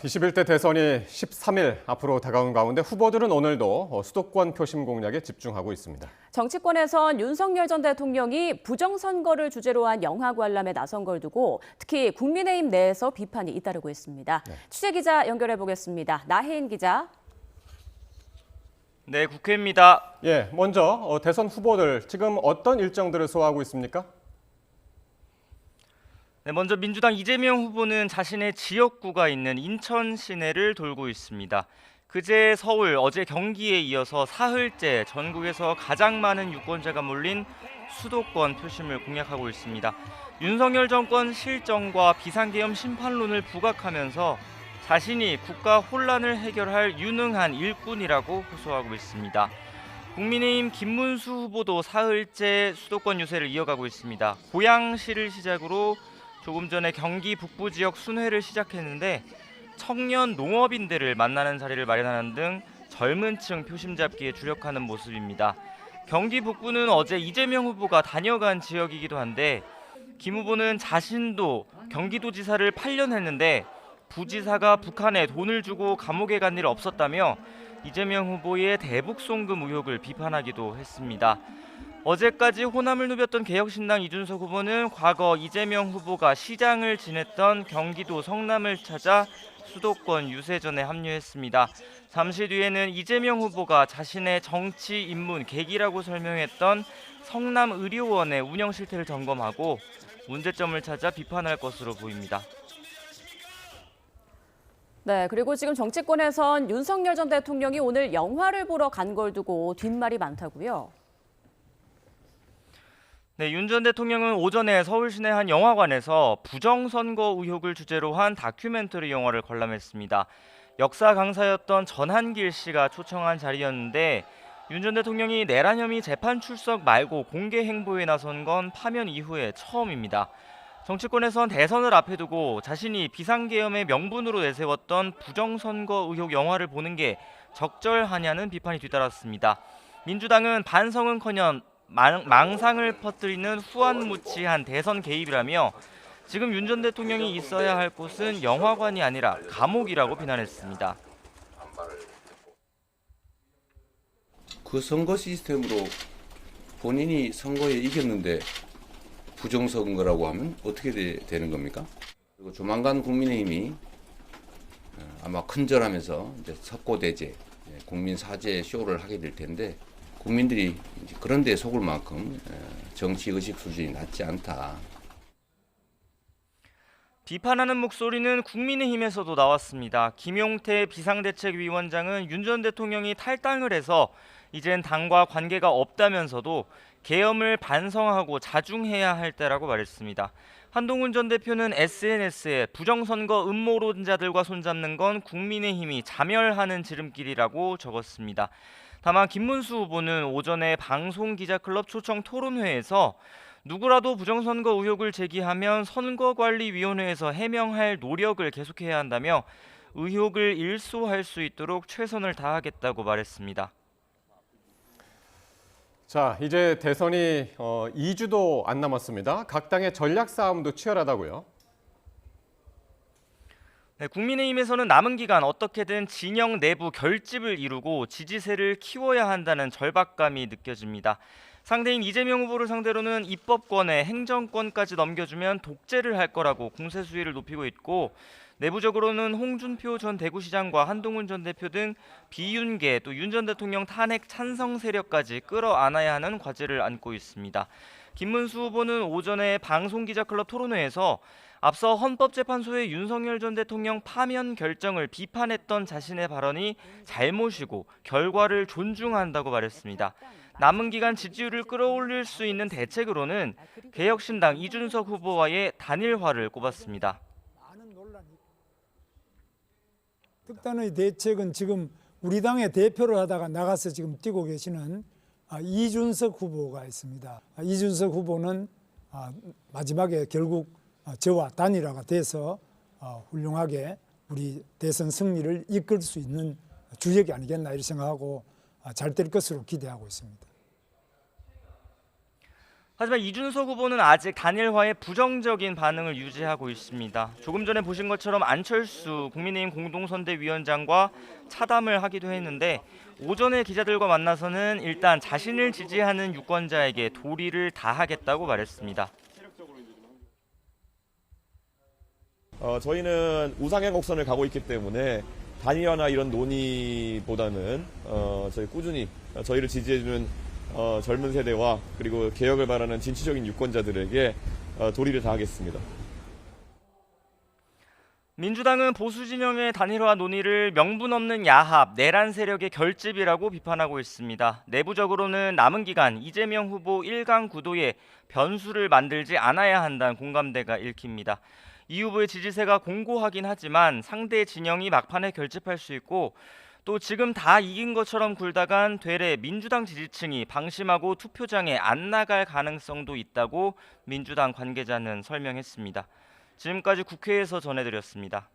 21대 대선이 13일 앞으로 다가온 가운데 후보들은 오늘도 수도권 표심 공략에 집중하고 있습니다. 정치권에선 윤석열 전 대통령이 부정선거를 주제로 한 영화 관람에 나선 걸 두고 특히 국민의힘 내에서 비판이 잇따르고 있습니다. 취재기자 연결해 보겠습니다. 나혜인 기자. 네, 국회입니다. 먼저 대선 후보들 지금 어떤 일정들을 소화하고 있습니까? 네, 먼저 민주당 이재명 후보는 자신의 지역구가 있는 인천 시내를 돌고 있습니다. 그제 서울, 어제 경기에 이어서 사흘째 전국에서 가장 많은 유권자가 몰린 수도권 표심을 공략하고 있습니다. 윤석열 정권 실정과 비상계엄 심판론을 부각하면서 자신이 국가 혼란을 해결할 유능한 일꾼이라고 호소하고 있습니다. 국민의힘 김문수 후보도 사흘째 수도권 유세를 이어가고 있습니다. 고양시를 시작으로 조금 전에 경기 북부 지역 순회를 시작했는데 청년 농업인들을 만나는 자리를 마련하는 등 젊은 층 표심 잡기에 주력하는 모습입니다. 경기 북부는 어제 이재명 후보가 다녀간 지역이기도 한데 김 후보는 자신도 경기도지사를 8년 했는데 부지사가 북한에 돈을 주고 감옥에 간 일 없었다며 이재명 후보의 대북 송금 의혹을 비판하기도 했습니다. 어제까지 호남을 누볐던 개혁신당 이준석 후보는 과거 이재명 후보가 시장을 지냈던 경기도 성남을 찾아 수도권 유세전에 합류했습니다. 잠시 뒤에는 이재명 후보가 자신의 정치 입문 계기라고 설명했던 성남의료원의 운영 실태를 점검하고 문제점을 찾아 비판할 것으로 보입니다. 네, 그리고 지금 정치권에선 윤석열 전 대통령이 오늘 영화를 보러 간 걸 두고 뒷말이 많다고요? 네, 윤 전 대통령은 오전에 서울 시내 한 영화관에서 부정선거 의혹을 주제로 한 다큐멘터리 영화를 관람했습니다. 역사 강사였던 전한길 씨가 초청한 자리였는데 윤 전 대통령이 내란 혐의 재판 출석 말고 공개 행보에 나선 건 파면 이후에 처음입니다. 정치권에선 대선을 앞에 두고 자신이 비상계엄의 명분으로 내세웠던 부정선거 의혹 영화를 보는 게 적절하냐는 비판이 뒤따랐습니다. 민주당은 반성은커녕 망상을 퍼뜨리는 후안무치한 대선 개입이라며 지금 윤 전 대통령이 있어야 할 곳은 영화관이 아니라 감옥이라고 비난했습니다. 그 선거 시스템으로 본인이 선거에 이겼는데 부정선거라고 하면 어떻게 되는 겁니까? 그리고 조만간 국민의힘이 아마 큰절하면서 이제 석고대죄, 국민 사죄 쇼를 하게 될 텐데 국민들이 그런 데 속을 만큼 정치 의식 수준이 낮지 않다. 비판하는 목소리는 국민의힘에서도 나왔습니다. 김용태 비상대책위원장은 윤 전 대통령이 탈당을 해서 이젠 당과 관계가 없다면서도 계엄을 반성하고 자중해야 할 때라고 말했습니다. 한동훈 전 대표는 SNS에 부정선거 음모론자들과 손잡는 건 국민의힘이 자멸하는 지름길이라고 적었습니다. 다만 김문수 후보는 오전에 방송기자클럽 초청 토론회에서 누구라도 부정선거 의혹을 제기하면 선거관리위원회에서 해명할 노력을 계속해야 한다며 의혹을 일소할 수 있도록 최선을 다하겠다고 말했습니다. 자, 이제 대선이 2주도 안 남았습니다. 각 당의 전략 싸움도 치열하다고요? 네, 국민의힘에서는 남은 기간 어떻게든 진영 내부 결집을 이루고 지지세를 키워야 한다는 절박감이 느껴집니다. 상대인 이재명 후보를 상대로는 입법권에 행정권까지 넘겨주면 독재를 할 거라고 공세 수위를 높이고 있고 내부적으로는 홍준표 전 대구시장과 한동훈 전 대표 등 비윤계 또 윤 전 대통령 탄핵 찬성 세력까지 끌어안아야 하는 과제를 안고 있습니다. 김문수 후보는 오전에 방송기자클럽 토론회에서 앞서 헌법재판소의 윤석열 전 대통령 파면 결정을 비판했던 자신의 발언이 잘못이고 결과를 존중한다고 말했습니다. 남은 기간 지지율을 끌어올릴 수 있는 대책으로는 개혁신당 이준석 후보와의 단일화를 꼽았습니다. 특단의 대책은 지금 우리 당의 대표를 하다가 나가서 지금 뛰고 계시는 이준석 후보가 있습니다. 이준석 후보는 마지막에 결국 저와 단일화가 돼서 훌륭하게 우리 대선 승리를 이끌 수 있는 주역이 아니겠나 이렇게 생각하고 잘 될 것으로 기대하고 있습니다. 하지만 이준석 후보는 아직 단일화에 부정적인 반응을 유지하고 있습니다. 조금 전에 보신 것처럼 안철수 국민의힘 공동선대위원장과 차담을 하기도 했는데 오전에 기자들과 만나서는 일단 자신을 지지하는 유권자에게 도리를 다하겠다고 말했습니다. 저희는 우상향 곡선을 가고 있기 때문에 단일화나 이런 논의보다는 저희 꾸준히 저희를 지지해주는 젊은 세대와 그리고 개혁을 바라는 진취적인 유권자들에게 도리를 다하겠습니다. 민주당은 보수 진영의 단일화 논의를 명분 없는 야합, 내란 세력의 결집이라고 비판하고 있습니다. 내부적으로는 남은 기간 이재명 후보 1강 구도에 변수를 만들지 않아야 한다는 공감대가 읽힙니다. 이 후보의 지지세가 공고하긴 하지만 상대 진영이 막판에 결집할 수 있고 또 지금 다 이긴 것처럼 굴다간 되레 민주당 지지층이 방심하고 투표장에 안 나갈 가능성도 있다고 민주당 관계자는 설명했습니다. 지금까지 국회에서 전해드렸습니다.